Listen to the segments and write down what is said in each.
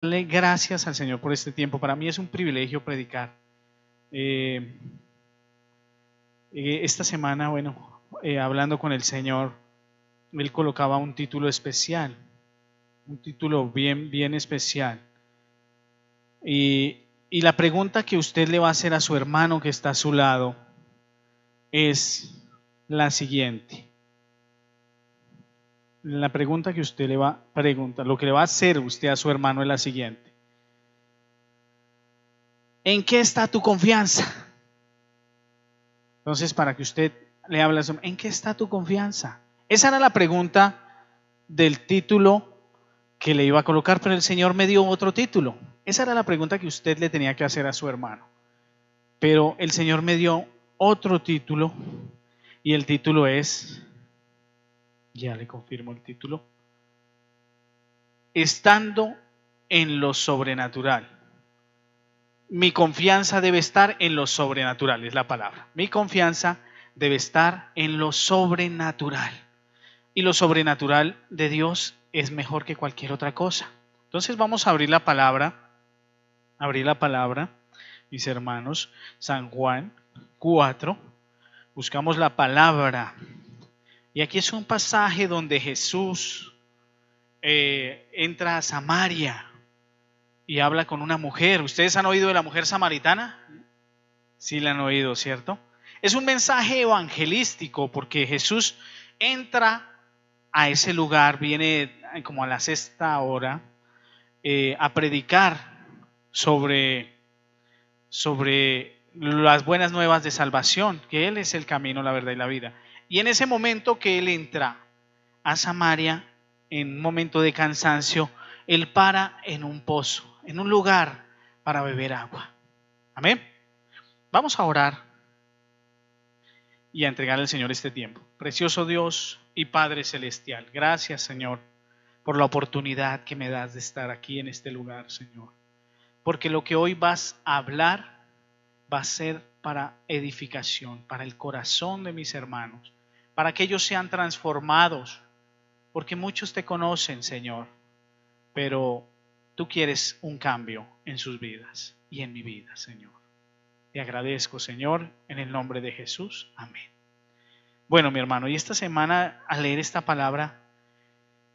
Darle gracias al Señor por este tiempo. Para mí es un privilegio predicar. Esta semana, hablando con el Señor, Él colocaba un título especial, un título bien especial. Y la pregunta que usted le va a hacer a su hermano que está a su lado es la siguiente. La pregunta que usted le va a preguntar, lo que le va a hacer usted a su hermano es la siguiente. ¿En qué está tu confianza? Entonces, para que usted le hable, ¿en qué está tu confianza? Esa era la pregunta del título que le iba a colocar, pero el Señor me dio otro título. Esa era la pregunta que usted le tenía que hacer a su hermano. Pero el Señor me dio otro título y el título es, ya le confirmo el título, estando en lo sobrenatural. Mi confianza debe estar en lo sobrenatural, es la palabra. Mi confianza debe estar en lo sobrenatural. Y lo sobrenatural de Dios es mejor que cualquier otra cosa. Entonces vamos a abrir la palabra, mis hermanos, San Juan 4. Buscamos la palabra. Y aquí es un pasaje donde Jesús entra a Samaria y habla con una mujer. ¿Ustedes han oído de la mujer samaritana? Sí la han oído, ¿cierto? Es un mensaje evangelístico porque Jesús entra a ese lugar, viene como a la 6:00 a predicar sobre las buenas nuevas de salvación, que Él es el camino, la verdad y la vida. Y en ese momento que Él entra a Samaria, en un momento de cansancio, Él para en un pozo, en un lugar para beber agua. Amén. Vamos a orar y a entregar al Señor este tiempo. Precioso Dios y Padre Celestial, gracias, Señor, por la oportunidad que me das de estar aquí en este lugar, Señor. Porque lo que hoy vas a hablar va a ser para edificación, para el corazón de mis hermanos, para que ellos sean transformados, porque muchos te conocen, Señor, pero tú quieres un cambio en sus vidas y en mi vida, Señor. Te agradezco, Señor, en el nombre de Jesús. Amén. Bueno, mi hermano, y esta semana al leer esta palabra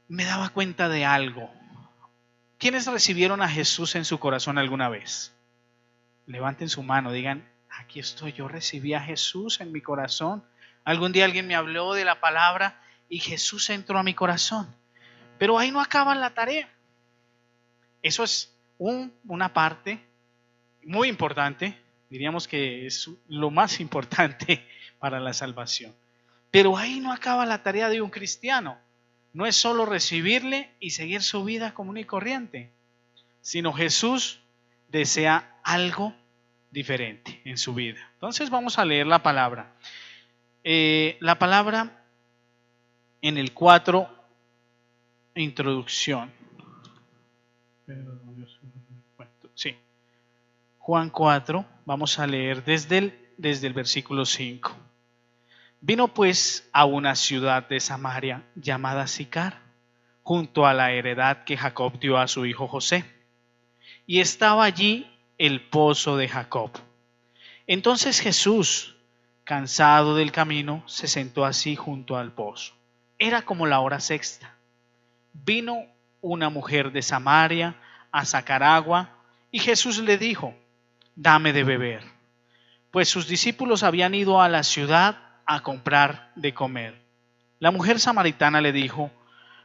me daba cuenta de algo. ¿Quiénes recibieron a Jesús en su corazón alguna vez? Levanten su mano, digan, aquí estoy, yo recibí a Jesús en mi corazón. Algún día alguien me habló de la palabra y Jesús entró a mi corazón. Pero ahí no acaba la tarea. Eso es una parte muy importante, diríamos que es lo más importante para la salvación. Pero ahí no acaba la tarea de un cristiano. No es solo recibirle y seguir su vida común y corriente, sino Jesús desea algo diferente en su vida. Entonces vamos a leer la palabra. La palabra en el 4, introducción. Sí. Juan 4, vamos a leer desde el versículo 5. Vino pues a una ciudad de Samaria llamada Sicar, junto a la heredad que Jacob dio a su hijo José. Y estaba allí el pozo de Jacob. Entonces Jesús, cansado del camino, se sentó así junto al pozo. Era como la hora 6:00. Vino una mujer de Samaria a sacar agua y Jesús le dijo, dame de beber. Pues sus discípulos habían ido a la ciudad a comprar de comer. La mujer samaritana le dijo,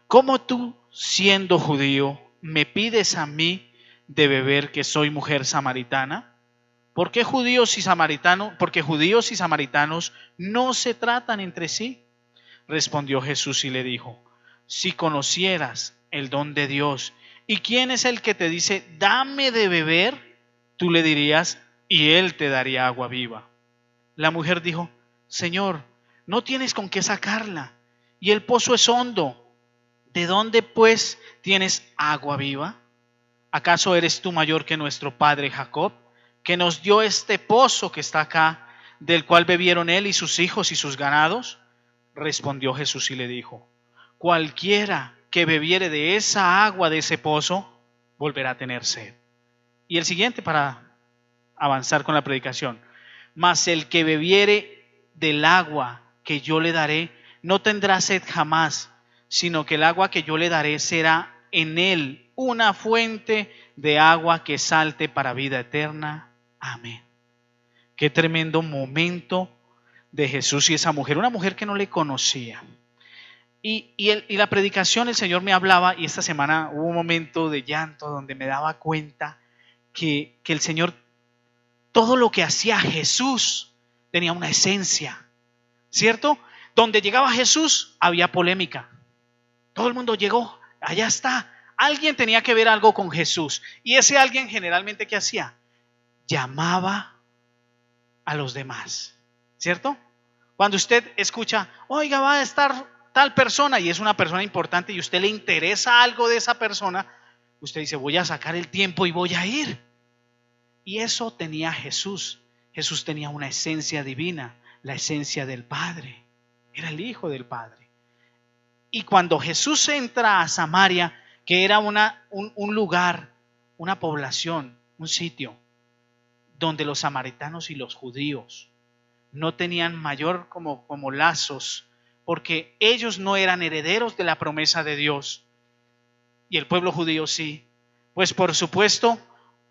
¿cómo tú, siendo judío, me pides a mí de beber que soy mujer samaritana? Porque judíos y samaritanos no se tratan entre sí. Respondió Jesús y le dijo, si conocieras el don de Dios y quién es el que te dice, dame de beber, tú le dirías, y él te daría agua viva. La mujer dijo, Señor, no tienes con qué sacarla, y el pozo es hondo. ¿De dónde, pues, tienes agua viva? ¿Acaso eres tú mayor que nuestro padre Jacob, que nos dio este pozo que está acá, del cual bebieron él y sus hijos y sus ganados? Respondió Jesús y le dijo, cualquiera que bebiere de esa agua de ese pozo, volverá a tener sed. Y el siguiente para avanzar con la predicación. Mas el que bebiere del agua que yo le daré, no tendrá sed jamás, sino que el agua que yo le daré será en él una fuente de agua que salte para vida eterna. Amén. Qué tremendo momento de Jesús y esa mujer, una mujer que no le conocía. Y la predicación, el Señor me hablaba, y esta semana hubo un momento de llanto donde me daba cuenta que el Señor, todo lo que hacía Jesús tenía una esencia, ¿cierto? Donde llegaba Jesús había polémica. Todo el mundo llegó, allá está. Alguien tenía que ver algo con Jesús. Y ese alguien generalmente, ¿qué hacía? Llamaba a los demás, ¿cierto? Cuando usted escucha, oiga, va a estar tal persona, y es una persona importante y a usted le interesa algo de esa persona, usted dice, voy a sacar el tiempo y voy a ir. Y eso tenía Jesús. Jesús tenía una esencia divina, la esencia del Padre. Era el Hijo del Padre. Y cuando Jesús entra a Samaria, que era un lugar, una población, un sitio, donde los samaritanos y los judíos no tenían mayor como lazos, porque ellos no eran herederos de la promesa de Dios, y el pueblo judío sí. Pues por supuesto,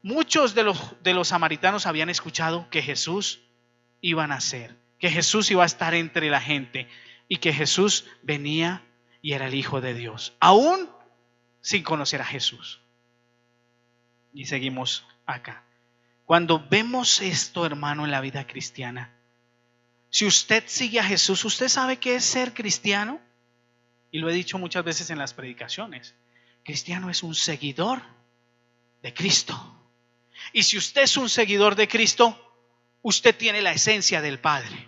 muchos de los samaritanos habían escuchado que Jesús iba a nacer, que Jesús iba a estar entre la gente, y que Jesús venía y era el Hijo de Dios, aún sin conocer a Jesús. Y seguimos acá. Cuando vemos esto, hermano, en la vida cristiana, si usted sigue a Jesús, ¿usted sabe qué es ser cristiano? Y lo he dicho muchas veces en las predicaciones. Cristiano es un seguidor de Cristo. Y si usted es un seguidor de Cristo, usted tiene la esencia del Padre.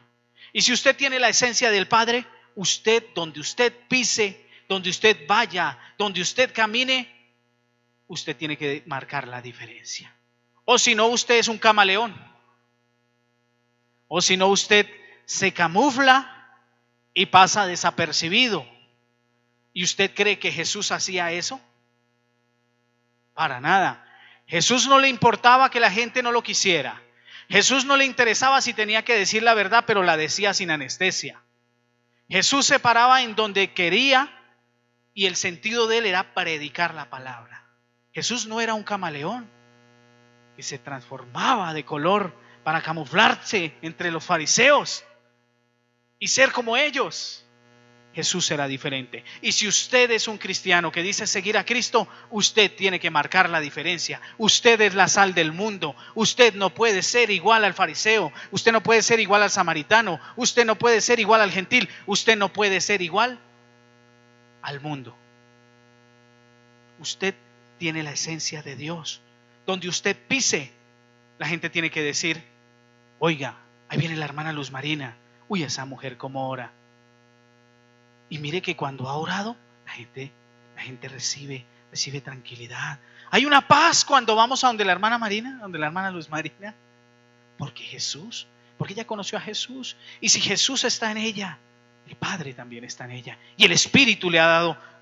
Y si usted tiene la esencia del Padre, usted, donde usted pise, donde usted vaya, donde usted camine, usted tiene que marcar la diferencia. O si no, usted es un camaleón. O si no, usted se camufla y pasa desapercibido. ¿Y usted cree que Jesús hacía eso? Para nada. Jesús no le importaba que la gente no lo quisiera. Jesús no le interesaba si tenía que decir la verdad, pero la decía sin anestesia. Jesús se paraba en donde quería y el sentido de él era predicar la palabra. Jesús no era un camaleón que se transformaba de color para camuflarse entre los fariseos y ser como ellos. Jesús era diferente. Y si usted es un cristiano que dice seguir a Cristo, usted tiene que marcar la diferencia. Usted es la sal del mundo. Usted no puede ser igual al fariseo. Usted no puede ser igual al samaritano. Usted no puede ser igual al gentil. Usted no puede ser igual al mundo. Usted tiene la esencia de Dios. Donde usted pise, la gente tiene que decir, oiga, ahí viene la hermana Luz Marina. Uy, esa mujer cómo ora. Y mire que cuando ha orado, la gente recibe tranquilidad. Hay una paz cuando vamos a donde la hermana Marina, donde la hermana Luz Marina. Porque ella conoció a Jesús. Y si Jesús está en ella, el Padre también está en ella. Y el Espíritu que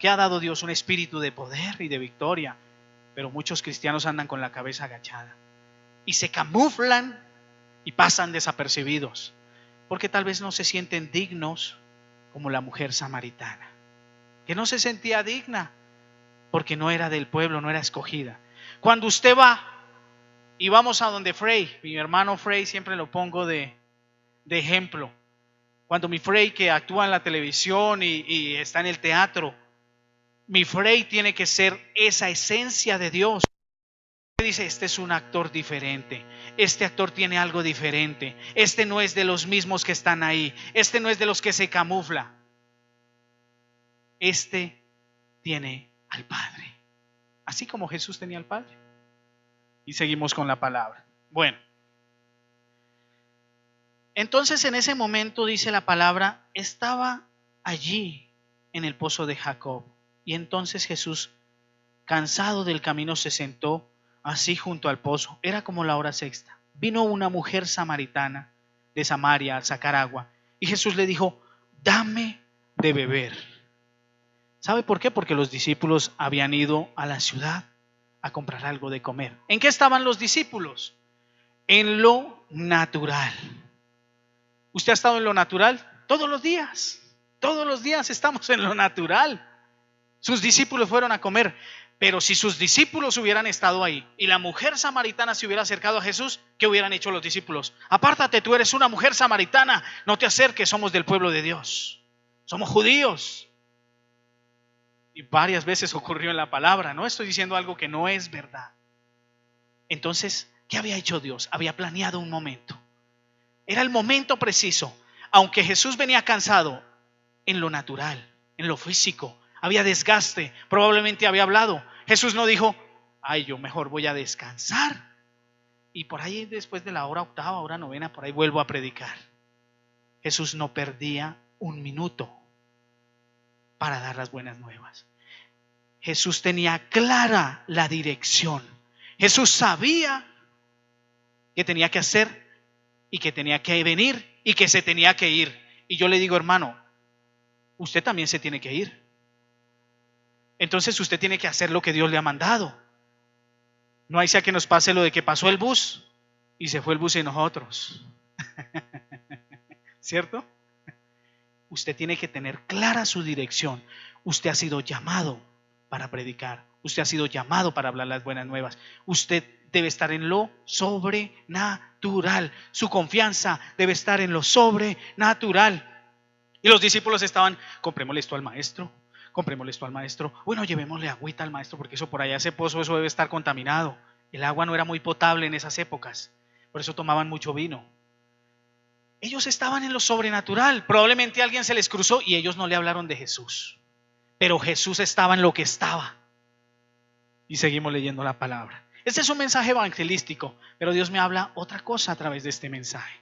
ha dado Dios, un espíritu de poder y de victoria. Pero muchos cristianos andan con la cabeza agachada. Y se camuflan y pasan desapercibidos. Porque tal vez no se sienten dignos como la mujer samaritana, que no se sentía digna porque no era del pueblo, no era escogida. Cuando usted va y vamos a donde Frey, mi hermano Frey, siempre lo pongo de ejemplo. Cuando mi Frey, que actúa en la televisión y está en el teatro, mi Frey tiene que ser esa esencia de Dios. Dice, este es un actor diferente, este actor tiene algo diferente, este no es de los mismos que están ahí, este no es de los que se camufla, este tiene al Padre, así como Jesús tenía al Padre. Y seguimos con la palabra. Bueno, entonces en ese momento dice la palabra, estaba allí en el pozo de Jacob, y entonces Jesús, cansado del camino, se sentó así junto al pozo. Era como la hora sexta. Vino una mujer samaritana de Samaria a sacar agua. Y Jesús le dijo, dame de beber. ¿Sabe por qué? Porque los discípulos habían ido a la ciudad a comprar algo de comer. ¿En qué estaban los discípulos? En lo natural. ¿Usted ha estado en lo natural? Todos los días. Todos los días estamos en lo natural. Sus discípulos fueron a comer, pero si sus discípulos hubieran estado ahí y la mujer samaritana se hubiera acercado a Jesús, ¿qué hubieran hecho los discípulos? Apártate, tú eres una mujer samaritana, no te acerques, somos del pueblo de Dios, somos judíos. Y varias veces ocurrió en la palabra, no estoy diciendo algo que no es verdad. Entonces, ¿qué había hecho Dios? Había planeado un momento. Era el momento preciso. Aunque Jesús venía cansado en lo natural, en lo físico, había desgaste, probablemente había hablado. Jesús no dijo, ay, yo mejor voy a descansar y por ahí después de la hora octava, hora novena, por ahí vuelvo a predicar. Jesús no perdía un minuto para dar las buenas nuevas. Jesús tenía clara la dirección. Jesús sabía que tenía que hacer y que tenía que venir y que se tenía que ir. Y yo le digo, hermano, usted también se tiene que ir. Entonces usted tiene que hacer lo que Dios le ha mandado. No hay sea que nos pase lo de que pasó el bus y se fue el bus y nosotros. ¿Cierto? Usted tiene que tener clara su dirección. Usted ha sido llamado para predicar. Usted ha sido llamado para hablar las buenas nuevas. Usted debe estar en lo sobrenatural. Su confianza debe estar en lo sobrenatural. Y los discípulos estaban, comprémosle esto al maestro. Comprémosle esto al maestro. Bueno, llevémosle agüita al maestro porque eso por allá, ese pozo, eso debe estar contaminado. El agua no era muy potable en esas épocas. Por eso tomaban mucho vino. Ellos estaban en lo sobrenatural. Probablemente alguien se les cruzó y ellos no le hablaron de Jesús. Pero Jesús estaba en lo que estaba. Y seguimos leyendo la palabra. Este es un mensaje evangelístico, pero Dios me habla otra cosa a través de este mensaje.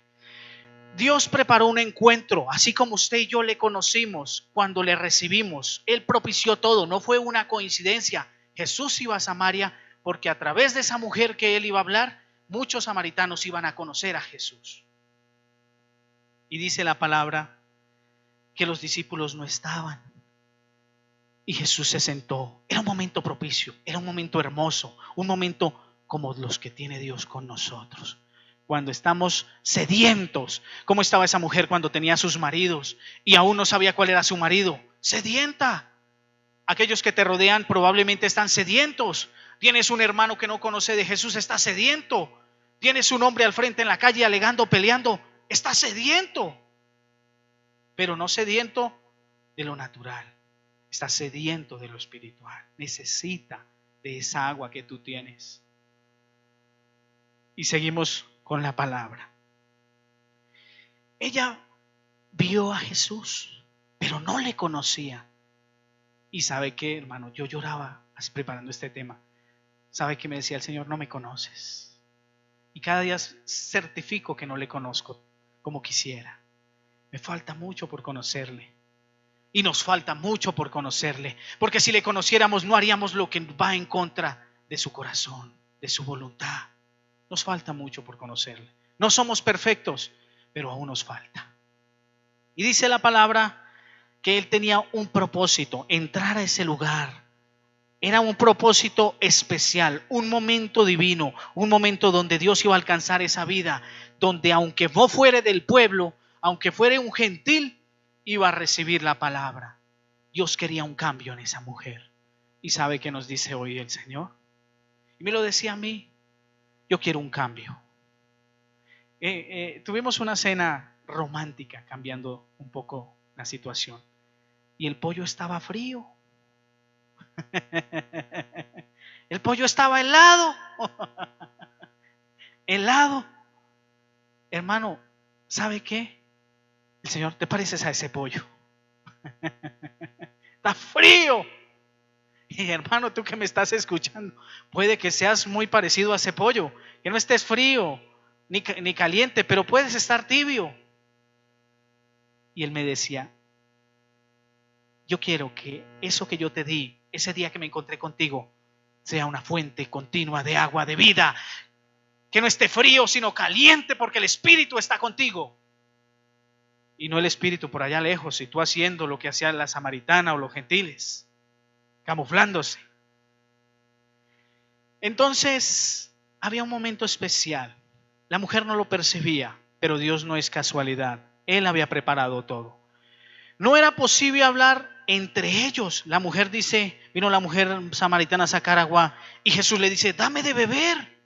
Dios preparó un encuentro, así como usted y yo le conocimos cuando le recibimos. Él propició todo, no fue una coincidencia. Jesús iba a Samaria porque a través de esa mujer que él iba a hablar, muchos samaritanos iban a conocer a Jesús. Y dice la palabra que los discípulos no estaban. Y Jesús se sentó. Era un momento propicio, era un momento hermoso, un momento como los que tiene Dios con nosotros. Cuando estamos sedientos, como estaba esa mujer cuando tenía a sus maridos y aún no sabía cuál era su marido, sedienta. Aquellos que te rodean probablemente están sedientos. Tienes un hermano que no conoce de Jesús, está sediento. Tienes un hombre al frente en la calle alegando, peleando, está sediento. Pero no sediento de lo natural, está sediento de lo espiritual. Necesita de esa agua que tú tienes. Y seguimos con la palabra. Ella vio a Jesús, pero no le conocía. Y sabe qué, hermano, yo lloraba preparando este tema. Sabe que me decía el Señor, no me conoces. Y cada día certifico que no le conozco como quisiera. Me falta mucho por conocerle. Y nos falta mucho por conocerle. Porque si le conociéramos no haríamos lo que va en contra de su corazón, de su voluntad. Nos falta mucho por conocerle. No somos perfectos, pero aún nos falta. Y dice la palabra que él tenía un propósito, entrar a ese lugar. Era un propósito especial, un momento divino, un momento donde Dios iba a alcanzar esa vida, donde aunque no fuere del pueblo, aunque fuere un gentil, iba a recibir la palabra. Dios quería un cambio en esa mujer. ¿Y sabe qué nos dice hoy el Señor? Y me lo decía a mí. Yo quiero un cambio. Tuvimos una cena romántica, cambiando un poco la situación. Y el pollo estaba frío. El pollo estaba helado. Helado. Hermano, ¿sabe qué? El Señor, ¿te pareces a ese pollo? Está frío. Y hermano, tú que me estás escuchando, puede que seas muy parecido a ese pollo, que no estés frío ni caliente, pero puedes estar tibio. Y él me decía, yo quiero que eso que yo te di, ese día que me encontré contigo, sea una fuente continua de agua de vida, que no esté frío, sino caliente, porque el Espíritu está contigo. Y no el Espíritu por allá lejos, y tú haciendo lo que hacía la samaritana o los gentiles, camuflándose. Entonces, había un momento especial. La mujer no lo percibía, pero Dios no es casualidad. Él había preparado todo. No era posible hablar entre ellos. La mujer dice, vino la mujer samaritana a sacar agua y Jesús le dice, dame de beber.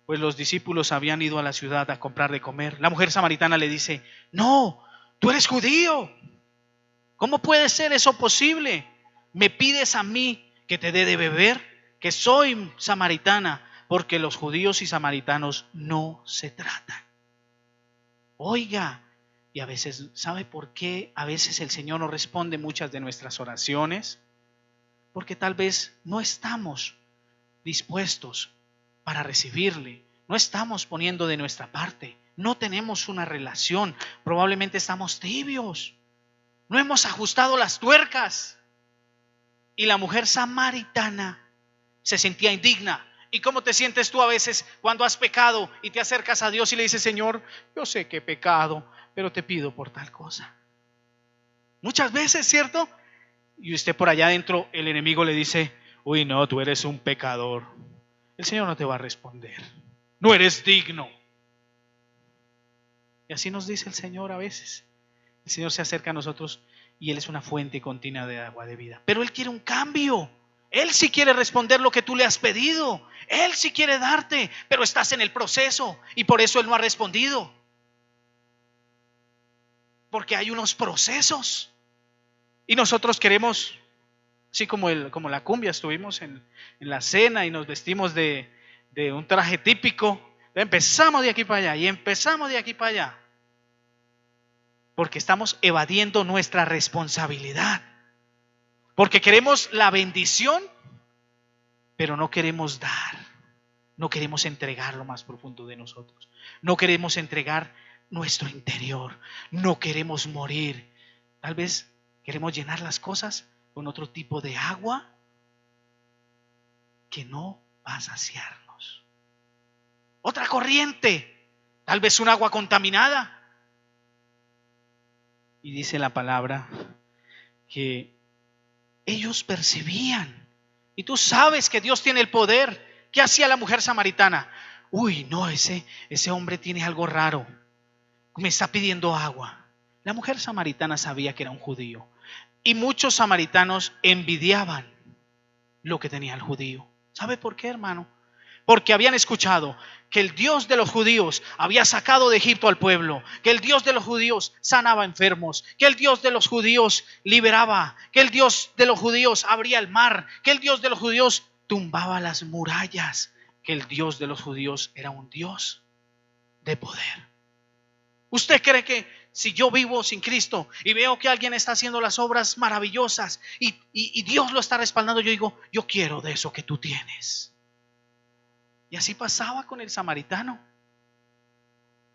Pues los discípulos habían ido a la ciudad a comprar de comer. La mujer samaritana le dice, no, tú eres judío. ¿Cómo puede ser eso posible? ¿Me pides a mí que te dé de beber? Que soy samaritana, porque los judíos y samaritanos no se tratan. Oiga, y a veces, ¿sabe por qué a veces el Señor no responde muchas de nuestras oraciones? Porque tal vez no estamos dispuestos para recibirle, no estamos poniendo de nuestra parte, no tenemos una relación, probablemente estamos tibios, no hemos ajustado las tuercas. Y la mujer samaritana se sentía indigna. ¿Y cómo te sientes tú a veces cuando has pecado y te acercas a Dios y le dices, Señor, yo sé que he pecado, pero te pido por tal cosa? Muchas veces, ¿cierto? Y usted por allá adentro, el enemigo le dice, uy, no, tú eres un pecador. El Señor no te va a responder. No eres digno. Y así nos dice el Señor a veces. El Señor se acerca a nosotros y Él es una fuente continua de agua de vida. Pero Él quiere un cambio. Él sí quiere responder lo que tú le has pedido. Él sí quiere darte, pero estás en el proceso y por eso Él no ha respondido. Porque hay unos procesos. Y nosotros queremos, así como la cumbia, estuvimos en la cena y nos vestimos de un traje típico. Empezamos de aquí para allá y empezamos de aquí para allá. Porque estamos evadiendo nuestra responsabilidad. Porque queremos la bendición, pero no queremos dar. No queremos entregar lo más profundo de nosotros. No queremos entregar nuestro interior. No queremos morir. Tal vez queremos llenar las cosas con otro tipo de agua que no va a saciarnos. Otra corriente, tal vez un agua contaminada. Y dice la palabra que ellos percibían. Y tú sabes que Dios tiene el poder. ¿Qué hacía la mujer samaritana? Uy, no, ese hombre tiene algo raro. Me está pidiendo agua. La mujer samaritana sabía que era un judío. Y muchos samaritanos envidiaban lo que tenía el judío. ¿Sabe por qué, hermano? Porque habían escuchado que el Dios de los judíos había sacado de Egipto al pueblo, que el Dios de los judíos sanaba enfermos, que el Dios de los judíos liberaba, que el Dios de los judíos abría el mar, que el Dios de los judíos tumbaba las murallas, que el Dios de los judíos era un Dios de poder. ¿Usted cree que si yo vivo sin Cristo y veo que alguien está haciendo las obras maravillosas y Dios lo está respaldando, yo digo, yo quiero de eso que tú tienes? Y así pasaba con el samaritano.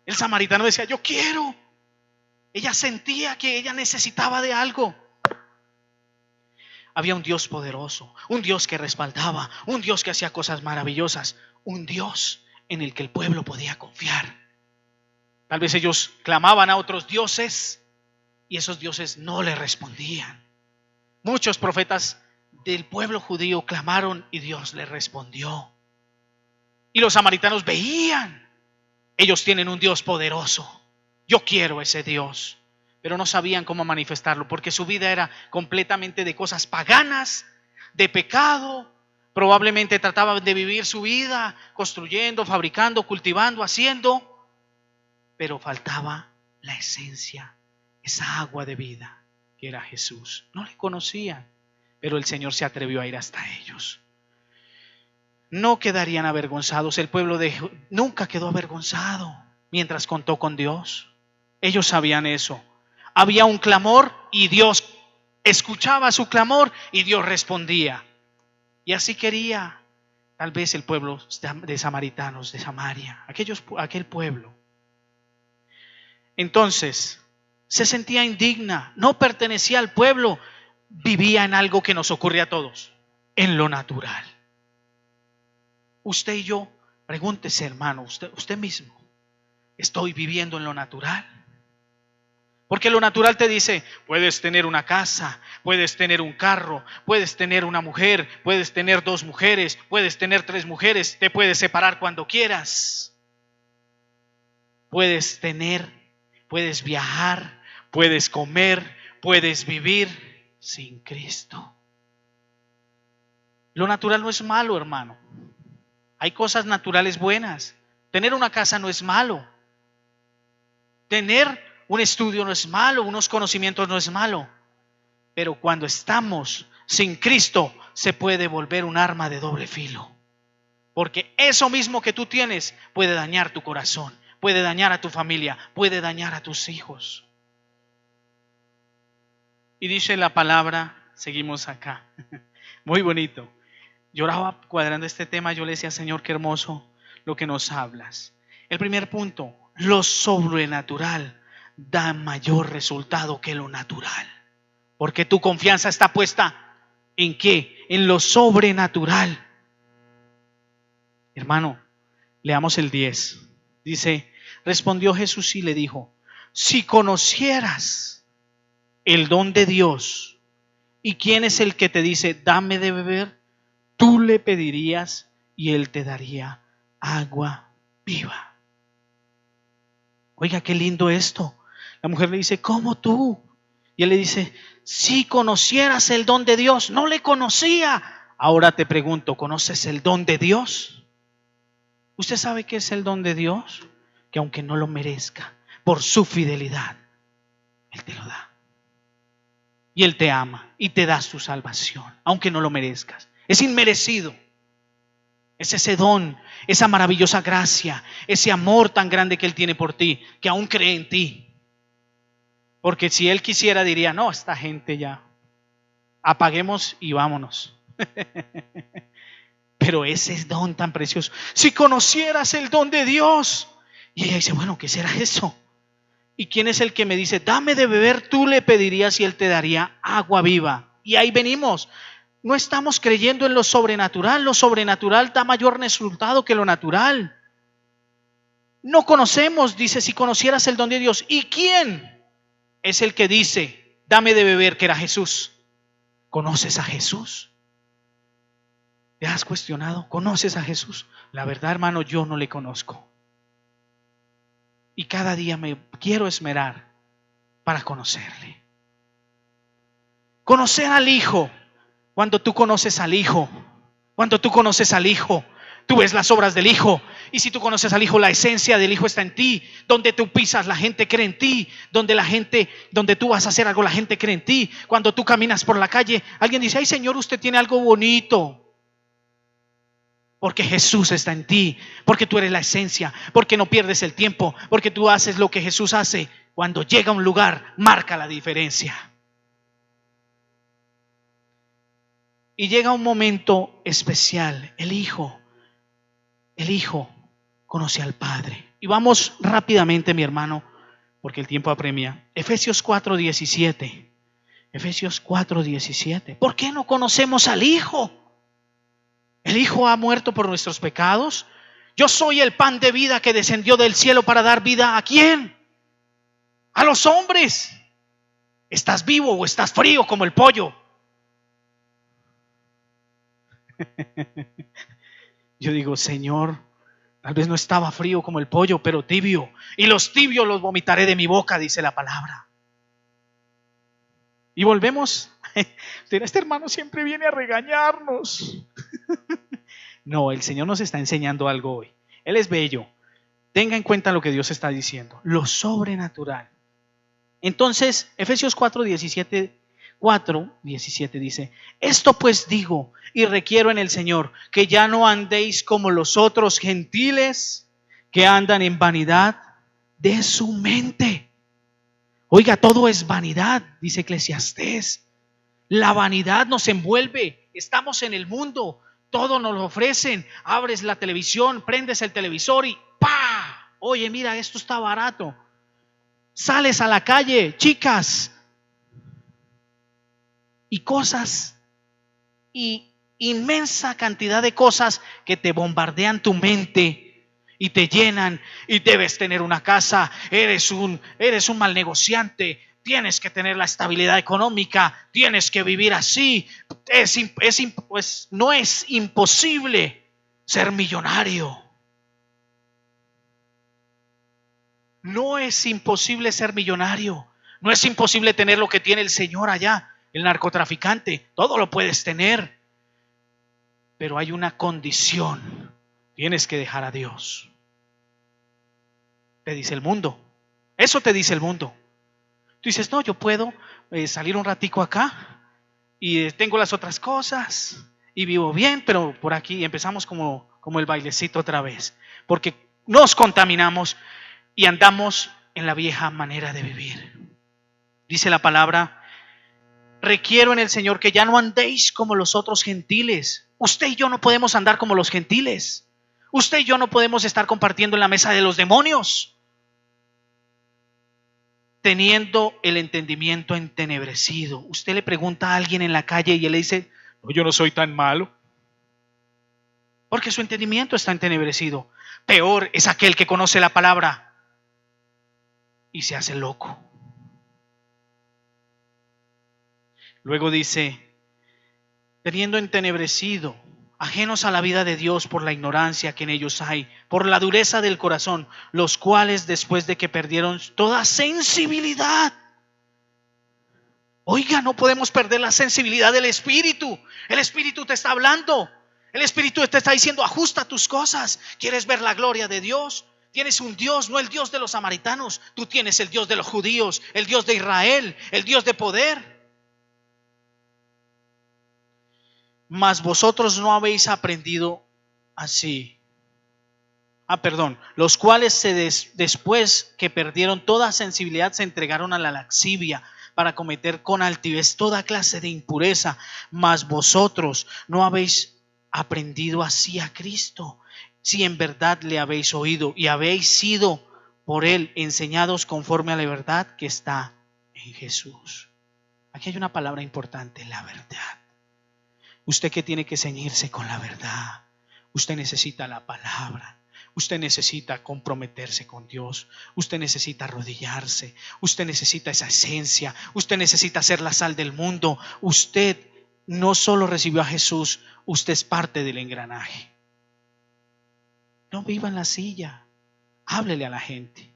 El samaritano decía, yo quiero. Ella sentía que ella necesitaba de algo. Había un Dios poderoso, un Dios que respaldaba, un Dios que hacía cosas maravillosas, un Dios en el que el pueblo podía confiar. Tal vez ellos clamaban a otros dioses y esos dioses no le respondían. Muchos profetas del pueblo judío clamaron y Dios les respondió. Y los samaritanos veían, ellos tienen un Dios poderoso, yo quiero ese Dios, pero no sabían cómo manifestarlo porque su vida era completamente de cosas paganas, de pecado. Probablemente trataban de vivir su vida construyendo, fabricando, cultivando, haciendo, pero faltaba la esencia, esa agua de vida que era Jesús. No le conocían, pero el Señor se atrevió a ir hasta ellos. No quedarían avergonzados. El pueblo nunca quedó avergonzado mientras contó con Dios. Ellos sabían eso. Había un clamor y Dios escuchaba su clamor y Dios respondía. Y así quería tal vez el pueblo de samaritanos, de Samaria, aquel pueblo. Entonces, se sentía indigna, no pertenecía al pueblo, vivía en algo que nos ocurre a todos, en lo natural. Usted y yo, pregúntese, hermano, usted mismo, ¿estoy viviendo en lo natural? Porque lo natural te dice, puedes tener una casa, puedes tener un carro, puedes tener una mujer, puedes tener 2 mujeres, puedes tener 3 mujeres, te puedes separar cuando quieras. Puedes tener, puedes viajar, puedes comer, puedes vivir sin Cristo. Lo natural no es malo, hermano. Hay cosas naturales buenas. Tener una casa no es malo. Tener un estudio no es malo, unos conocimientos no es malo. Pero cuando estamos sin Cristo, se puede volver un arma de doble filo. Porque eso mismo que tú tienes puede dañar tu corazón, puede dañar a tu familia, puede dañar a tus hijos. Y dice la palabra, seguimos acá, muy bonito. Yo oraba cuadrando este tema, yo le decía, Señor, qué hermoso lo que nos hablas. El primer punto, lo sobrenatural da mayor resultado que lo natural. Porque tu confianza está puesta ¿en qué? En lo sobrenatural. Hermano, leamos el 10. Dice, respondió Jesús y le dijo, si conocieras el don de Dios y quién es el que te dice, dame de beber, tú le pedirías y él te daría agua viva. Oiga, qué lindo esto. La mujer le dice, ¿cómo tú? Y él le dice, si conocieras el don de Dios. No le conocía. Ahora te pregunto, ¿conoces el don de Dios? ¿Usted sabe qué es el don de Dios? Que aunque no lo merezca, por su fidelidad, Él te lo da. Y Él te ama y te da su salvación, aunque no lo merezcas. Es inmerecido. Es ese don, esa maravillosa gracia, ese amor tan grande que Él tiene por ti, que aún cree en ti. Porque si Él quisiera diría, no, esta gente ya, apaguemos y vámonos. Pero ese don tan precioso, si conocieras el don de Dios. Y ella dice, bueno, ¿qué será eso? ¿Y quién es el que me dice, dame de beber? Tú le pedirías y Él te daría agua viva. Y ahí venimos. No estamos creyendo en lo sobrenatural. Lo sobrenatural da mayor resultado que lo natural. No conocemos, dice, si conocieras el don de Dios. ¿Y quién es el que dice, dame de beber? Que era Jesús. ¿Conoces a Jesús? ¿Te has cuestionado? ¿Conoces a Jesús? La verdad, hermano, yo no le conozco. Y cada día me quiero esmerar para conocerle. Conocer al Hijo. Cuando tú conoces al Hijo, cuando tú conoces al Hijo, tú ves las obras del Hijo. Y si tú conoces al Hijo, la esencia del Hijo está en ti. Donde tú pisas, la gente cree en ti. Donde tú vas a hacer algo, la gente cree en ti. Cuando tú caminas por la calle, alguien dice, ay Señor, usted tiene algo bonito. Porque Jesús está en ti, porque tú eres la esencia, porque no pierdes el tiempo, porque tú haces lo que Jesús hace. Cuando llega a un lugar, marca la diferencia. Y llega un momento especial. El Hijo conoce al Padre. Y vamos rápidamente, mi hermano, porque el tiempo apremia. Efesios 4:17. Efesios 4:17. ¿Por qué no conocemos al Hijo? El Hijo ha muerto por nuestros pecados. Yo soy el pan de vida que descendió del cielo para dar vida. ¿A quién? A los hombres. ¿Estás vivo o estás frío como el pollo? Yo digo, Señor, tal vez no estaba frío como el pollo, pero tibio. Y los tibios los vomitaré de mi boca, dice la palabra. Y volvemos. Este hermano siempre viene a regañarnos. No, el Señor nos está enseñando algo hoy. Él es bello. Tenga en cuenta lo que Dios está diciendo. Lo sobrenatural. Entonces, Efesios 4:17 dice, esto pues digo y requiero en el Señor, que ya no andéis como los otros gentiles que andan en vanidad de su mente. Oiga, todo es vanidad, dice Eclesiastés. La vanidad nos envuelve. Estamos en el mundo, todo nos lo ofrecen. Abres la televisión, prendes el televisor y ¡pa! Oye, mira, esto está barato. Sales a la calle, chicas, y cosas, y inmensa cantidad de cosas que te bombardean tu mente. y te llenan y debes tener una casa, eres un mal negociante, tienes que tener la estabilidad económica, tienes que vivir así. Pues no es imposible ser millonario. No es imposible ser millonario. No es imposible tener lo que tiene el Señor allá, el narcotraficante. Todo lo puedes tener. Pero hay una condición. Tienes que dejar a Dios. Te dice el mundo. Eso te dice el mundo. Tú dices, no, yo puedo salir un ratico acá y tengo las otras cosas y vivo bien, pero por aquí empezamos como el bailecito otra vez. Porque nos contaminamos y andamos en la vieja manera de vivir. Dice la palabra: requiero en el Señor que ya no andéis como los otros gentiles. Usted y yo no podemos andar como los gentiles. Usted y yo no podemos estar compartiendo en la mesa de los demonios, teniendo el entendimiento entenebrecido. Usted le pregunta a alguien en la calle y él le dice, no, yo no soy tan malo, porque su entendimiento está entenebrecido. Peor es aquel que conoce la palabra y se hace loco. Luego dice, teniendo entenebrecido, ajenos a la vida de Dios por la ignorancia que en ellos hay, por la dureza del corazón, los cuales después de que perdieron toda sensibilidad. Oiga, no podemos perder la sensibilidad del Espíritu. El Espíritu te está hablando. El Espíritu te está diciendo, ajusta tus cosas. ¿Quieres ver la gloria de Dios? Tienes un Dios, no el Dios de los samaritanos. Tú tienes el Dios de los judíos, el Dios de Israel, el Dios de poder. Mas vosotros no habéis aprendido así. Los cuales después que perdieron toda sensibilidad se entregaron a la lascivia para cometer con altivez toda clase de impureza. Mas vosotros no habéis aprendido así a Cristo, si en verdad le habéis oído y habéis sido por él enseñados conforme a la verdad que está en Jesús. Aquí hay una palabra importante, la verdad. Usted que tiene que ceñirse con la verdad. Usted necesita la palabra. Usted necesita comprometerse con Dios. Usted necesita arrodillarse. Usted necesita esa esencia. Usted necesita ser la sal del mundo. Usted no solo recibió a Jesús, usted es parte del engranaje. No viva en la silla. Háblele a la gente.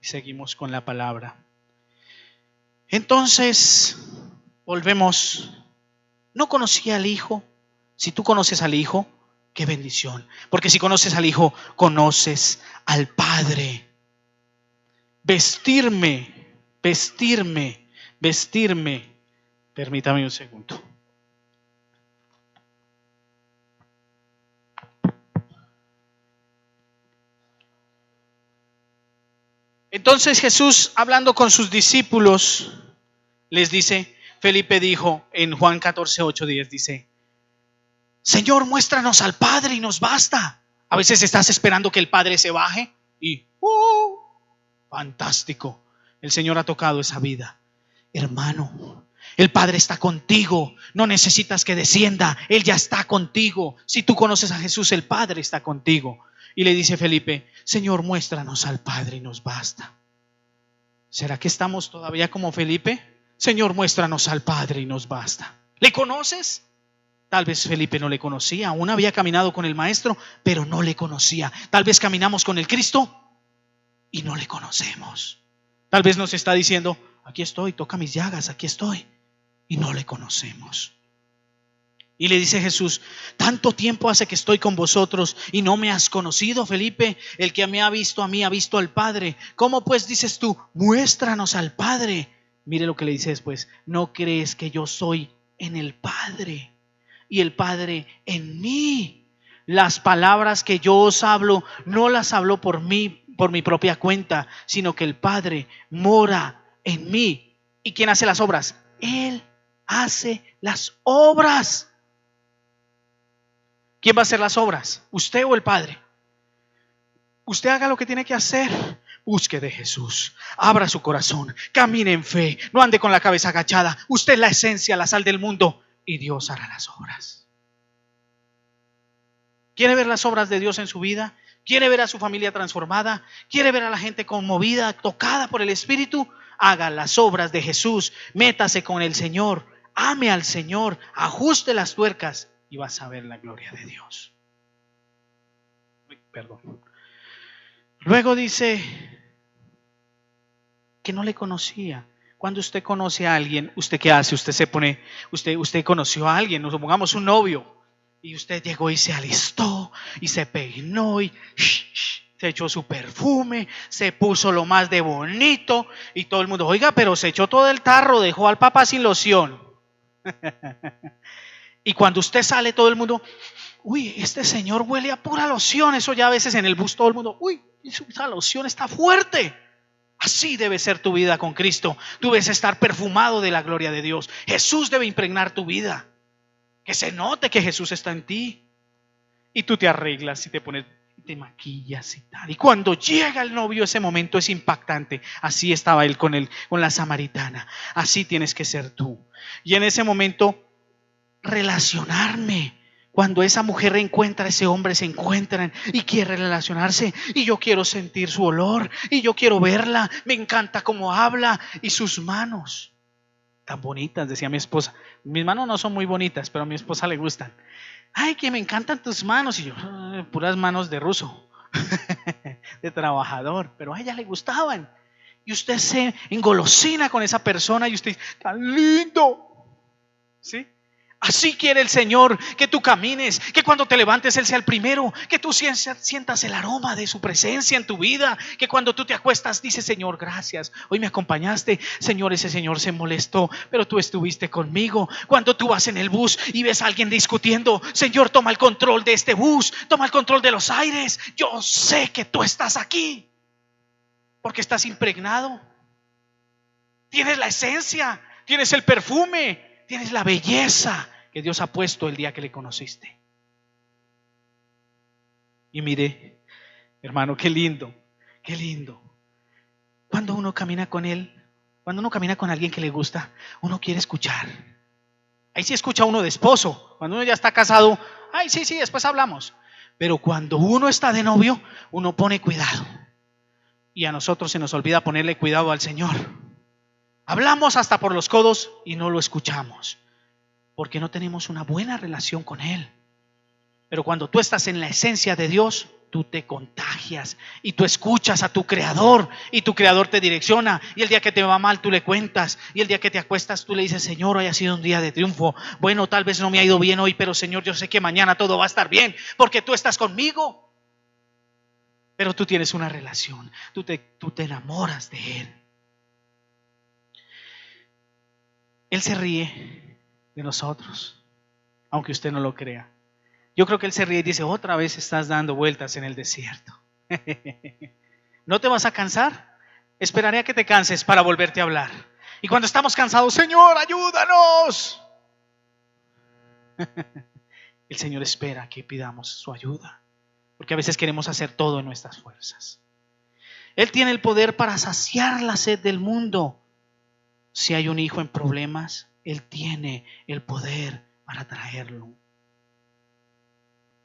Y seguimos con la palabra. Entonces, volvemos. No conocía al Hijo. Si tú conoces al Hijo, qué bendición. Porque si conoces al Hijo, conoces al Padre. Vestirme. Permítame un segundo. Entonces Jesús, hablando con sus discípulos, les dice, Felipe dijo en Juan 14:8-10, dice, Señor, muéstranos al Padre y nos basta. A veces estás esperando que el Padre se baje y fantástico, el Señor ha tocado esa vida. Hermano, el Padre está contigo, no necesitas que descienda, Él ya está contigo. Si tú conoces a Jesús, el Padre está contigo. Y le dice Felipe, Señor, muéstranos al Padre y nos basta. ¿Será que estamos todavía como Felipe? Señor, muéstranos al Padre y nos basta. ¿Le conoces? Tal vez Felipe no le conocía, aún había caminado con el Maestro, pero no le conocía. Tal vez caminamos con el Cristo y no le conocemos. Tal vez nos está diciendo, aquí estoy, toca mis llagas, aquí estoy, y no le conocemos. Y le dice Jesús, tanto tiempo hace que estoy con vosotros y no me has conocido, Felipe. El que me ha visto a mí ha visto al Padre. ¿Cómo pues dices tú, muéstranos al Padre? Mire lo que le dice después, ¿no crees que yo soy en el Padre y el Padre en mí? Las palabras que yo os hablo, no las hablo por mí, por mi propia cuenta, sino que el Padre mora en mí. ¿Y quién hace las obras? Él hace las obras. ¿Quién va a hacer las obras? ¿Usted o el Padre? Usted haga lo que tiene que hacer. Busque de Jesús, abra su corazón, camine en fe, no ande con la cabeza agachada. Usted es la esencia, la sal del mundo, y Dios hará las obras. ¿Quiere ver las obras de Dios en su vida? ¿Quiere ver a su familia transformada? ¿Quiere ver a la gente conmovida, tocada por el Espíritu? Haga las obras de Jesús, métase con el Señor, ame al Señor, ajuste las tuercas y vas a ver la gloria de Dios. Perdón. Luego dice que no le conocía. Cuando usted conoce a alguien, ¿usted qué hace? Usted conoció a alguien, nos supongamos un novio, y usted llegó y se alistó y se peinó y se echó su perfume, se puso lo más de bonito y todo el mundo, oiga, pero se echó todo el tarro, dejó al papá sin loción. Y cuando usted sale, todo el mundo, uy, este señor huele a pura loción. Eso ya a veces en el bus todo el mundo, uy, esa loción está fuerte. Así debe ser tu vida con Cristo. Tú debes estar perfumado de la gloria de Dios. Jesús debe impregnar tu vida. Que se note que Jesús está en ti. Y tú te arreglas y te pones, te maquillas y tal. Y cuando llega el novio, ese momento es impactante. Así estaba él con la samaritana. Así tienes que ser tú. Y en ese momento, relacionarme. Cuando esa mujer encuentra a ese hombre, se encuentran y quiere relacionarse, y yo quiero sentir su olor, y yo quiero verla, me encanta cómo habla, y sus manos tan bonitas, decía mi esposa. Mis manos no son muy bonitas, pero a mi esposa le gustan. Ay, que me encantan tus manos. Y yo, puras manos de ruso, de trabajador, pero a ella le gustaban. Y usted se engolosina con esa persona y usted, tan lindo, ¿sí? Así quiere el Señor que tú camines, que cuando te levantes Él sea el primero, que tú sientas el aroma de su presencia en tu vida, que cuando tú te acuestas dices, Señor, gracias, hoy me acompañaste. Señor, ese señor se molestó, pero tú estuviste conmigo. Cuando tú vas en el bus y ves a alguien discutiendo, Señor, toma el control de este bus, toma el control de los aires. Yo sé que tú estás aquí, porque estás impregnado. Tienes la esencia, tienes el perfume, tienes la belleza que Dios ha puesto el día que le conociste. Y mire, hermano, qué lindo, qué lindo. Cuando uno camina con Él, cuando uno camina con alguien que le gusta, uno quiere escuchar. Ahí sí escucha uno de esposo. Cuando uno ya está casado, ay, sí, después hablamos. Pero cuando uno está de novio, uno pone cuidado. Y a nosotros se nos olvida ponerle cuidado al Señor. Hablamos hasta por los codos y no lo escuchamos, porque no tenemos una buena relación con Él. Pero cuando tú estás en la esencia de Dios, tú te contagias y tú escuchas a tu Creador, y tu Creador te direcciona. Y el día que te va mal, tú le cuentas. Y el día que te acuestas, tú le dices, Señor, hoy ha sido un día de triunfo. Bueno, tal vez no me ha ido bien hoy, pero Señor, yo sé que mañana todo va a estar bien, porque tú estás conmigo. Pero tú tienes una relación, tú te enamoras de Él. Él se ríe de nosotros, aunque usted no lo crea. Yo creo que Él se ríe y dice, otra vez estás dando vueltas en el desierto. ¿No te vas a cansar? Esperaré a que te canses para volverte a hablar. Y cuando estamos cansados, Señor, ayúdanos. El Señor espera que pidamos su ayuda, porque a veces queremos hacer todo en nuestras fuerzas. Él tiene el poder para saciar la sed del mundo. Si hay un hijo en problemas, Él tiene el poder para traerlo.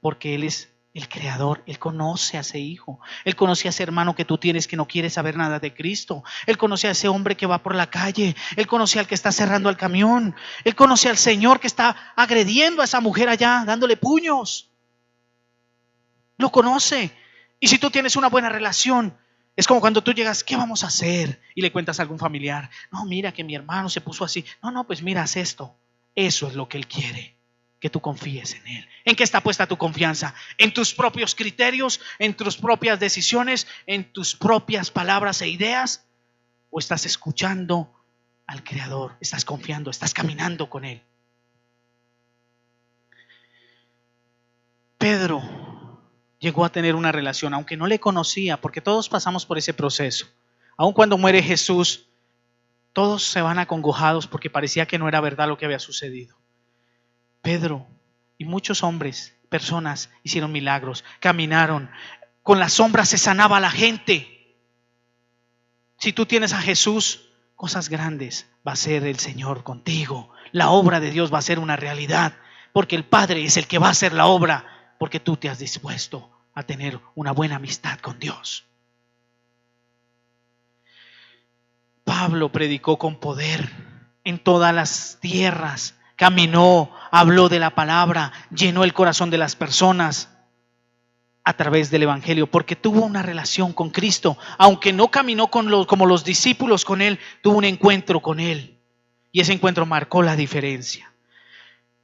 Porque Él es el Creador. Él conoce a ese hijo. Él conoce a ese hermano que tú tienes que no quiere saber nada de Cristo. Él conoce a ese hombre que va por la calle. Él conoce al que está cerrando el camión. Él conoce al Señor que está agrediendo a esa mujer allá, dándole puños. Lo conoce. Y si tú tienes una buena relación, es como cuando tú llegas, ¿qué vamos a hacer? Y le cuentas a algún familiar, no, mira que mi hermano se puso así. No, pues mira, haz esto. Eso es lo que Él quiere, que tú confíes en Él. ¿En qué está puesta tu confianza? ¿En tus propios criterios? ¿En tus propias decisiones? ¿En tus propias palabras e ideas? ¿O estás escuchando al Creador? ¿Estás confiando? ¿Estás caminando con Él? Pedro llegó a tener una relación, aunque no le conocía, porque todos pasamos por ese proceso. Aun cuando muere Jesús, todos se van acongojados porque parecía que no era verdad lo que había sucedido. Pedro y muchos hombres, personas, hicieron milagros, caminaron, con las sombras se sanaba la gente. Si tú tienes a Jesús, cosas grandes va a hacer el Señor contigo. La obra de Dios va a ser una realidad, porque el Padre es el que va a hacer la obra. porque tú te has dispuesto a tener una buena amistad con Dios. Pablo predicó con poder en todas las tierras, caminó, habló de la palabra, llenó el corazón de las personas a través del evangelio, porque tuvo una relación con Cristo. Aunque no caminó como los discípulos con Él, tuvo un encuentro con Él, y ese encuentro marcó la diferencia.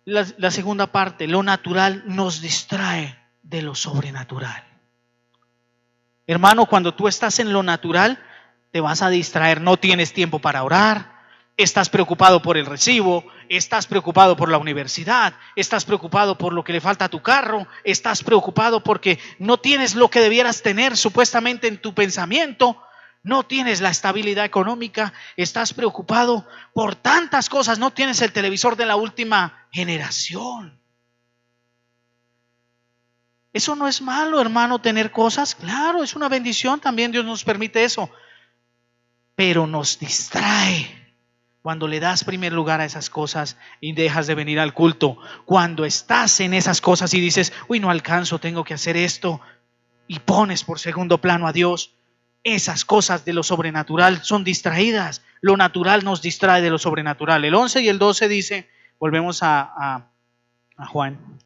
La segunda parte, lo natural nos distrae de lo sobrenatural. Hermano, cuando tú estás en lo natural, te vas a distraer, no tienes tiempo para orar, estás preocupado por el recibo, estás preocupado por la universidad, estás preocupado por lo que le falta a tu carro, estás preocupado porque no tienes lo que debieras tener supuestamente en tu pensamiento, no tienes la estabilidad económica, estás preocupado por tantas cosas, no tienes el televisor de la última generación. Eso no es malo, hermano, tener cosas, claro, es una bendición, también Dios nos permite eso, pero nos distrae cuando le das primer lugar a esas cosas y dejas de venir al culto, cuando estás en esas cosas y dices, uy, no alcanzo, tengo que hacer esto, y pones por segundo plano a Dios. Esas cosas de lo sobrenatural son distraídas, lo natural nos distrae de lo sobrenatural. El 11 y el 12 dice, volvemos a Juan,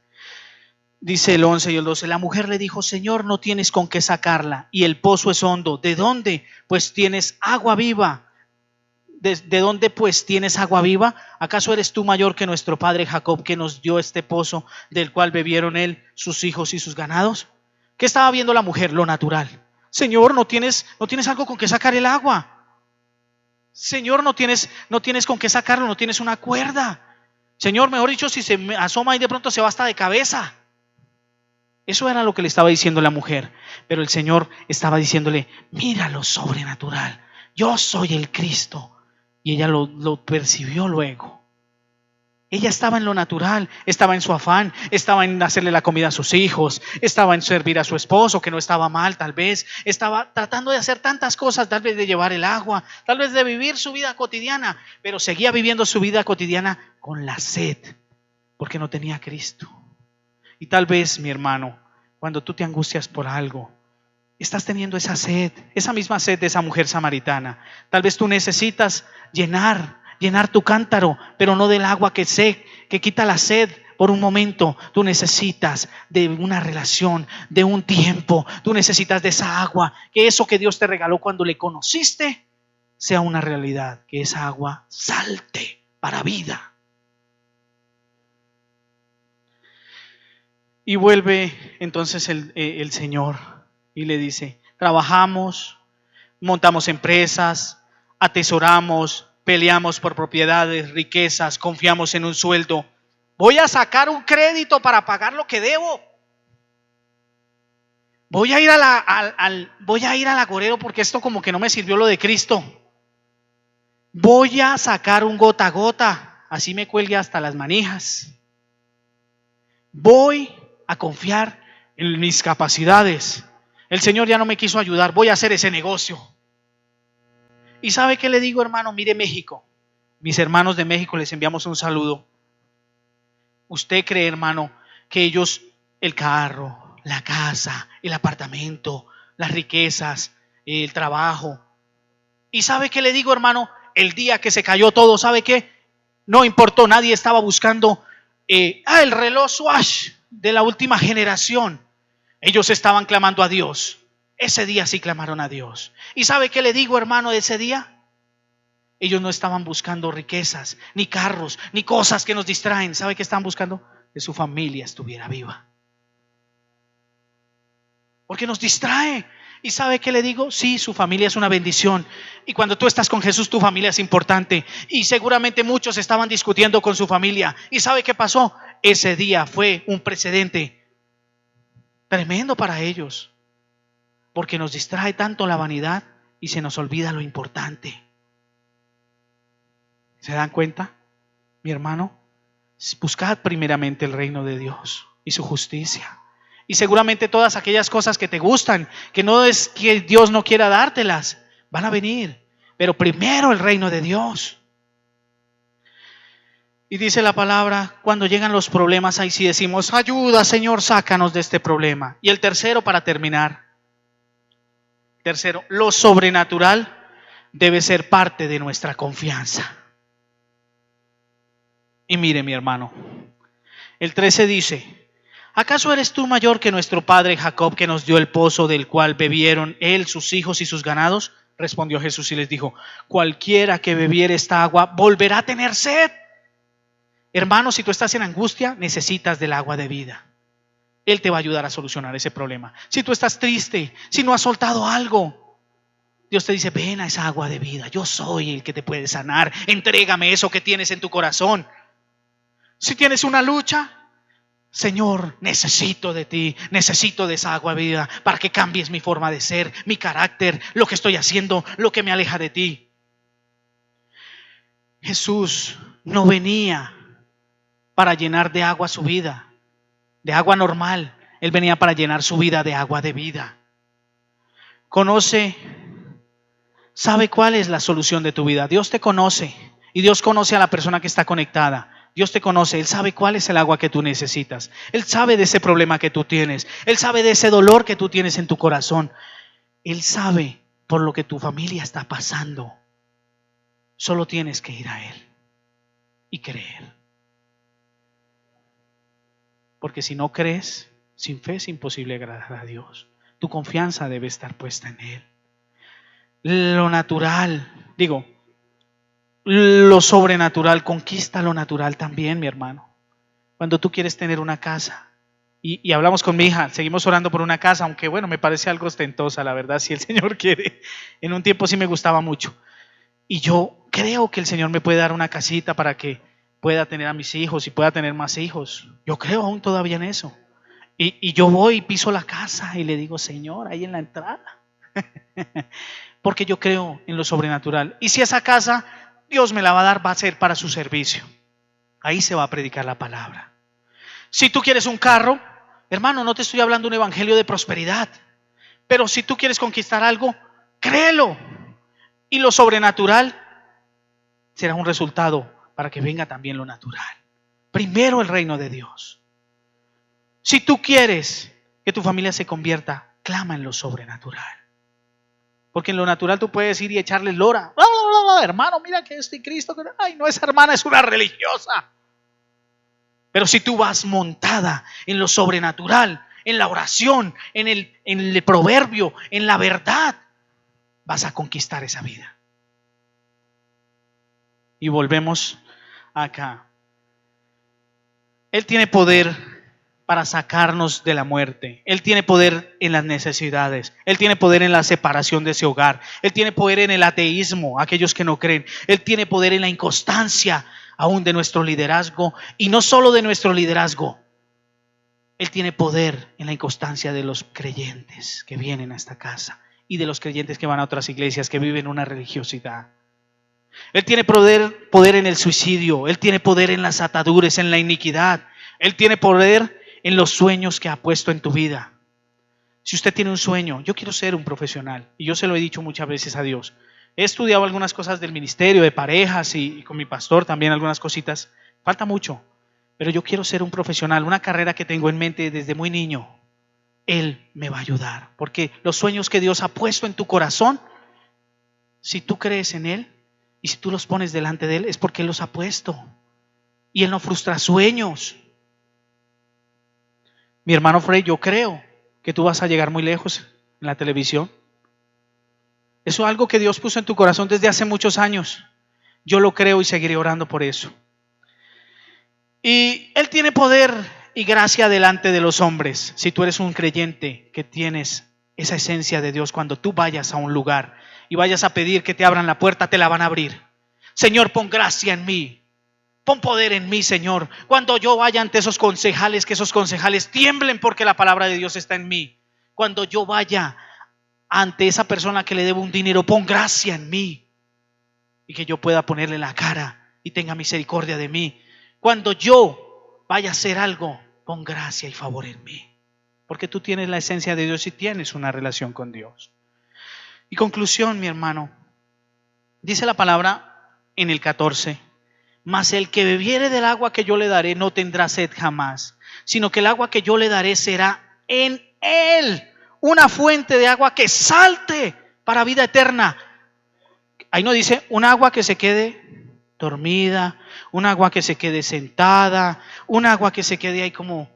dice el 11 y el 12, la mujer le dijo, Señor, no tienes con qué sacarla y el pozo es hondo. ¿De dónde? Pues tienes agua viva. ¿De dónde pues tienes agua viva? ¿Acaso eres tú mayor que nuestro padre Jacob, que nos dio este pozo del cual bebieron él, sus hijos y sus ganados? ¿Qué estaba viendo la mujer? Lo natural. Señor, no tienes algo con que sacar el agua. Señor, no tienes con qué sacarlo, no tienes una cuerda. Señor, mejor dicho, si se me asoma y de pronto se va hasta de cabeza. Eso era lo que le estaba diciendo la mujer. Pero el Señor estaba diciéndole, mira lo sobrenatural. Yo soy el Cristo. Y ella lo percibió luego. Ella estaba en lo natural, estaba en su afán, estaba en hacerle la comida a sus hijos, estaba en servir a su esposo, que no estaba mal tal vez, estaba tratando de hacer tantas cosas, tal vez de llevar el agua, tal vez de vivir su vida cotidiana, pero seguía viviendo su vida cotidiana con la sed, porque no tenía a Cristo. Y tal vez, mi hermano, cuando tú te angustias por algo, estás teniendo esa sed, esa misma sed de esa mujer samaritana. Tal vez tú necesitas llenar tu cántaro, pero no del agua que quita la sed por un momento. Tú necesitas de una relación, de un tiempo. Tú necesitas de esa agua, que eso que Dios te regaló cuando le conociste sea una realidad, que esa agua salte para vida. Y vuelve entonces el Señor y le dice, trabajamos, montamos empresas, atesoramos, peleamos por propiedades, riquezas, confiamos en un sueldo. Voy a sacar un crédito para pagar lo que debo. Voy a ir al agorero porque esto como que no me sirvió lo de Cristo. Voy a sacar un gota a gota, así me cuelgue hasta las manijas. Voy a confiar en mis capacidades. El Señor ya no me quiso ayudar, voy a hacer ese negocio. ¿Y sabe qué le digo, hermano? Mire México. Mis hermanos de México, les enviamos un saludo. ¿Usted cree, hermano, que ellos, el carro, la casa, el apartamento, las riquezas, el trabajo? ¿Y sabe qué le digo, hermano? El día que se cayó todo, ¿sabe qué? No importó, nadie estaba buscando el reloj Swatch de la última generación. Ellos estaban clamando a Dios. Ese día sí clamaron a Dios. ¿Y sabe qué le digo, hermano, de ese día? Ellos no estaban buscando riquezas, ni carros, ni cosas que nos distraen. ¿Sabe qué estaban buscando? Que su familia estuviera viva. Porque nos distrae. ¿Y sabe qué le digo? Sí, su familia es una bendición. Y cuando tú estás con Jesús, tu familia es importante. Y seguramente muchos estaban discutiendo con su familia. ¿Y sabe qué pasó? Ese día fue un precedente tremendo para ellos. Porque nos distrae tanto la vanidad y se nos olvida lo importante. ¿Se dan cuenta, mi hermano? Buscad primeramente el reino de Dios y su justicia. Y seguramente todas aquellas cosas que te gustan, que no es que Dios no quiera dártelas, van a venir. Pero primero el reino de Dios. Y dice la palabra, cuando llegan los problemas, ahí sí decimos, ayuda, Señor, sácanos de este problema. Y el tercero, para terminar, tercero, lo sobrenatural debe ser parte de nuestra confianza. Y mire, mi hermano, el 13 dice, ¿acaso eres tú mayor que nuestro padre Jacob, que nos dio el pozo del cual bebieron él, sus hijos y sus ganados? Respondió Jesús y les dijo, cualquiera que bebiere esta agua volverá a tener sed. Hermano, si tú estás en angustia, necesitas del agua de vida. Él te va a ayudar a solucionar ese problema. Si tú estás triste, si no has soltado algo, Dios te dice, ven a esa agua de vida. Yo soy el que te puede sanar. Entrégame eso que tienes en tu corazón. Si tienes una lucha, Señor, necesito de ti, necesito de esa agua de vida para que cambies mi forma de ser, mi carácter, lo que estoy haciendo, lo que me aleja de ti. Jesús no venía para llenar de agua su vida, de agua normal. Él venía para llenar su vida de agua de vida. Sabe cuál es la solución de tu vida. Dios te conoce y Dios conoce a la persona que está conectada. Dios te conoce, Él sabe cuál es el agua que tú necesitas. Él sabe de ese problema que tú tienes. Él sabe de ese dolor que tú tienes en tu corazón. Él sabe por lo que tu familia está pasando. Solo tienes que ir a Él y creer. Porque si no crees, sin fe es imposible agradar a Dios. Tu confianza debe estar puesta en Él. Lo natural, lo sobrenatural conquista lo natural también, mi hermano. Cuando tú quieres tener una casa, y hablamos con mi hija, seguimos orando por una casa, aunque bueno, me parece algo ostentosa, la verdad, si el Señor quiere. En un tiempo sí me gustaba mucho. Y yo creo que el Señor me puede dar una casita para que pueda tener a mis hijos y pueda tener más hijos. Yo creo aún todavía en eso. Y yo voy y piso la casa y le digo, Señor, ahí en la entrada. Porque yo creo en lo sobrenatural. Y si esa casa Dios me la va a dar, va a ser para su servicio. Ahí se va a predicar la palabra. Si tú quieres un carro, hermano, no te estoy hablando de un evangelio de prosperidad. Pero si tú quieres conquistar algo, créelo. Y lo sobrenatural será un resultado para que venga también lo natural. Primero el reino de Dios. Si tú quieres que tu familia se convierta, clama en lo sobrenatural. Porque en lo natural tú puedes ir y echarle lora. Hermano, mira que esto y Cristo. Ay, no, esa hermana es una religiosa. Pero si tú vas montada en lo sobrenatural, en la oración, en el proverbio, en la verdad, vas a conquistar esa vida. Y volvemos acá. Él tiene poder para sacarnos de la muerte. Él tiene poder en las necesidades. Él tiene poder en la separación de ese hogar. Él tiene poder en el ateísmo, aquellos que no creen. Él tiene poder en la inconstancia aún de nuestro liderazgo. Y no solo de nuestro liderazgo. Él tiene poder en la inconstancia de los creyentes que vienen a esta casa y de los creyentes que van a otras iglesias, que viven una religiosidad. Él tiene poder en el suicidio. Él tiene poder en las ataduras, en la iniquidad. Él tiene poder en los sueños que ha puesto en tu vida. Si usted tiene un sueño, yo quiero ser un profesional, y yo se lo he dicho muchas veces a Dios. He estudiado algunas cosas del ministerio, de parejas, y con mi pastor también algunas cositas. Falta mucho, pero yo quiero ser un profesional, una carrera que tengo en mente desde muy niño. Él me va a ayudar, porque los sueños que Dios ha puesto en tu corazón, si tú crees en Él, y si tú los pones delante de Él, es porque Él los ha puesto. Y Él no frustra sueños. Mi hermano Frey, yo creo que tú vas a llegar muy lejos en la televisión. Eso es algo que Dios puso en tu corazón desde hace muchos años. Yo lo creo y seguiré orando por eso. Y Él tiene poder y gracia delante de los hombres. Si tú eres un creyente que tienes esa esencia de Dios, cuando tú vayas a un lugar y vayas a pedir que te abran la puerta, te la van a abrir. Señor, pon gracia en mí. Pon poder en mí, Señor. Cuando yo vaya ante esos concejales, que esos concejales tiemblen porque la palabra de Dios está en mí. Cuando yo vaya ante esa persona que le debo un dinero, pon gracia en mí. Y que yo pueda ponerle la cara y tenga misericordia de mí. Cuando yo vaya a hacer algo, pon gracia y favor en mí. Porque tú tienes la esencia de Dios y tienes una relación con Dios. Y conclusión, mi hermano. Dice la palabra en el 14. Mas el que bebiere del agua que yo le daré no tendrá sed jamás, sino que el agua que yo le daré será en él una fuente de agua que salte para vida eterna. Ahí no dice un agua que se quede dormida, un agua que se quede sentada, un agua que se quede ahí como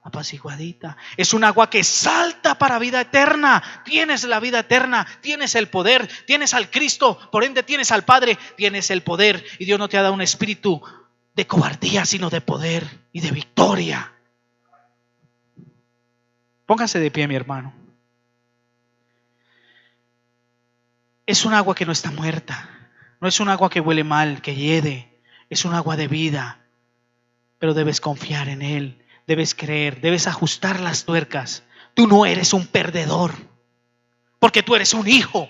apaciguadita. Es un agua que salta para vida eterna. Tienes la vida eterna, tienes el poder, tienes al Cristo, por ende tienes al Padre, tienes el poder. Y Dios no te ha dado un espíritu de cobardía, sino de poder y de victoria. Póngase de pie, mi hermano. Es un agua que no está muerta. No es un agua que huele mal, que hiede. Es un agua de vida. Pero debes confiar en Él. Debes creer. Debes ajustar las tuercas. Tú no eres un perdedor. Porque tú eres un hijo.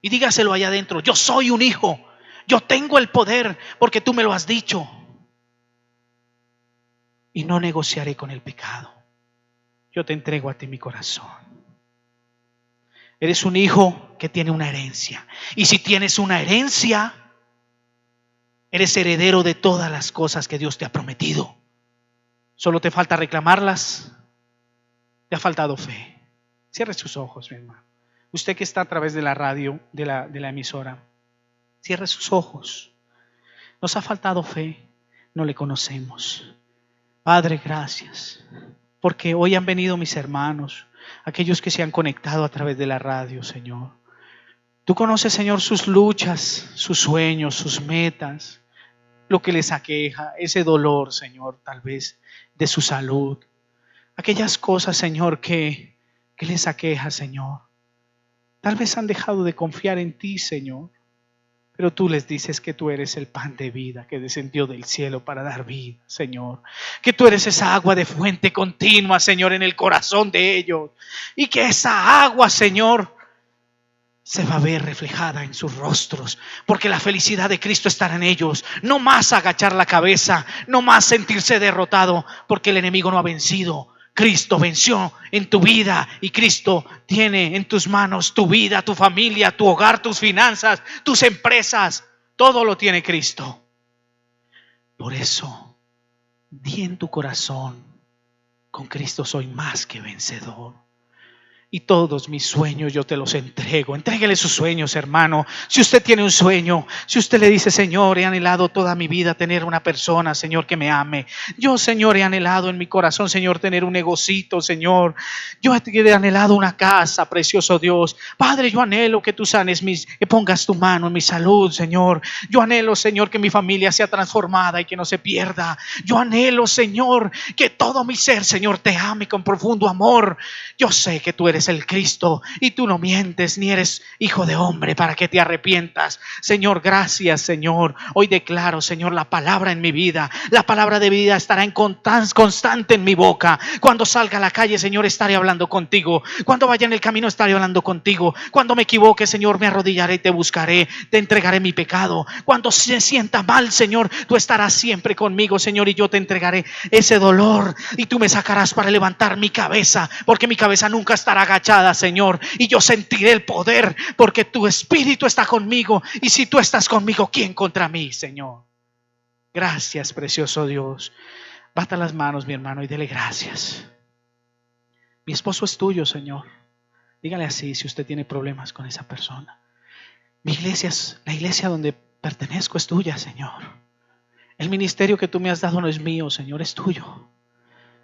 Y dígaselo allá adentro. Yo soy un hijo. Yo tengo el poder porque tú me lo has dicho. Y no negociaré con el pecado. Yo te entrego a ti mi corazón. Eres un hijo que tiene una herencia. Y si tienes una herencia, eres heredero de todas las cosas que Dios te ha prometido. Solo te falta reclamarlas. Te ha faltado fe. Cierre sus ojos, mi hermano. Usted que está a través de la radio, de la emisora, cierre sus ojos. Nos ha faltado fe. No le conocemos. Padre, gracias. Porque hoy han venido mis hermanos, aquellos que se han conectado a través de la radio, Señor. Tú conoces, Señor, sus luchas, sus sueños, sus metas, lo que les aqueja, ese dolor, Señor, tal vez de su salud. Aquellas cosas, Señor, que les aqueja, Señor. Tal vez han dejado de confiar en ti, Señor. Pero tú les dices que tú eres el pan de vida que descendió del cielo para dar vida, Señor. Que tú eres esa agua de fuente continua, Señor, en el corazón de ellos. Y que esa agua, Señor, se va a ver reflejada en sus rostros. Porque la felicidad de Cristo estará en ellos. No más agachar la cabeza, no más sentirse derrotado, porque el enemigo no ha vencido. Cristo venció en tu vida y Cristo tiene en tus manos tu vida, tu familia, tu hogar, tus finanzas, tus empresas. Todo lo tiene Cristo. Por eso, di en tu corazón, con Cristo soy más que vencedor. Y todos mis sueños yo te los entrego. Entréguele sus sueños, hermano. Si usted tiene un sueño, si usted le dice, Señor, he anhelado toda mi vida tener una persona, Señor, que me ame. Yo, Señor, he anhelado en mi corazón, Señor, tener un negocito, Señor. Yo he anhelado una casa, precioso Dios. Padre, yo anhelo que tú sanes que pongas tu mano en mi salud, Señor. Yo anhelo, Señor, que mi familia sea transformada y que no se pierda. Yo anhelo, Señor, que todo mi ser, Señor, te ame con profundo amor. Yo sé que tú eres el Cristo y tú no mientes ni eres hijo de hombre para que te arrepientas. Señor, gracias, Señor. Hoy declaro, Señor, la palabra en mi vida. La palabra de vida estará constante en mi boca. Cuando salga a la calle, Señor, estaré hablando contigo. Cuando vaya en el camino, estaré hablando contigo. Cuando me equivoque, Señor, me arrodillaré y te buscaré. Te entregaré mi pecado. Cuando se sienta mal, Señor, tú estarás siempre conmigo, Señor, y yo te entregaré ese dolor y tú me sacarás para levantar mi cabeza, porque mi cabeza nunca estará agachada, Señor, y yo sentiré el poder porque tu Espíritu está conmigo. Y si tú estás conmigo, ¿quién contra mí, Señor? Gracias, precioso Dios. Bata las manos, mi hermano, y dele gracias. Mi esposo es tuyo, Señor. Dígale así si usted tiene problemas con esa persona. Mi iglesia, la iglesia donde pertenezco es tuya, Señor. El ministerio que tú me has dado no es mío, Señor, es tuyo.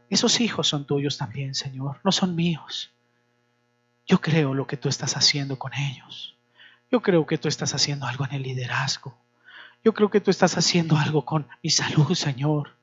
Esos hijos son tuyos también, Señor, no son míos. Yo creo lo que tú estás haciendo con ellos. Yo creo que tú estás haciendo algo en el liderazgo. Yo creo que tú estás haciendo algo con mi salud, Señor.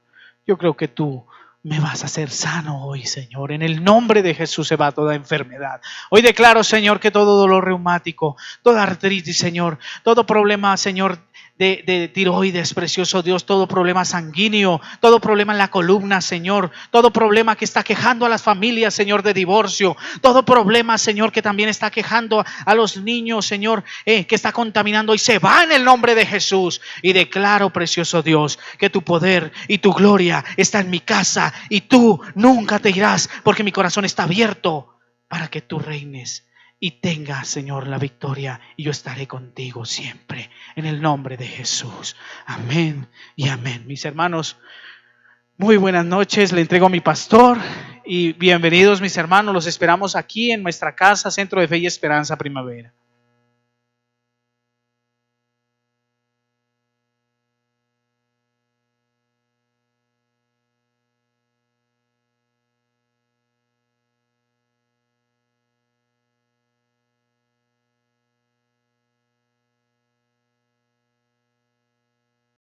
Yo creo que tú me vas a hacer sano hoy, Señor. En el nombre de Jesús se va toda enfermedad. Hoy declaro, Señor, que todo dolor reumático, toda artritis, Señor, todo problema, Señor, de tiroides, precioso Dios, todo problema sanguíneo, todo problema en la columna, Señor, todo problema que está quejando a las familias, Señor, de divorcio, todo problema, Señor, que también está quejando a los niños, Señor, que está contaminando, y se va en el nombre de Jesús. Y declaro, precioso Dios, que tu poder y tu gloria está en mi casa y tú nunca te irás, porque mi corazón está abierto para que tú reines y tenga, Señor, la victoria, y yo estaré contigo siempre, en el nombre de Jesús. Amén y amén. Mis hermanos, muy buenas noches, le entrego a mi pastor y bienvenidos mis hermanos, los esperamos aquí en nuestra casa, Centro de Fe y Esperanza Primavera.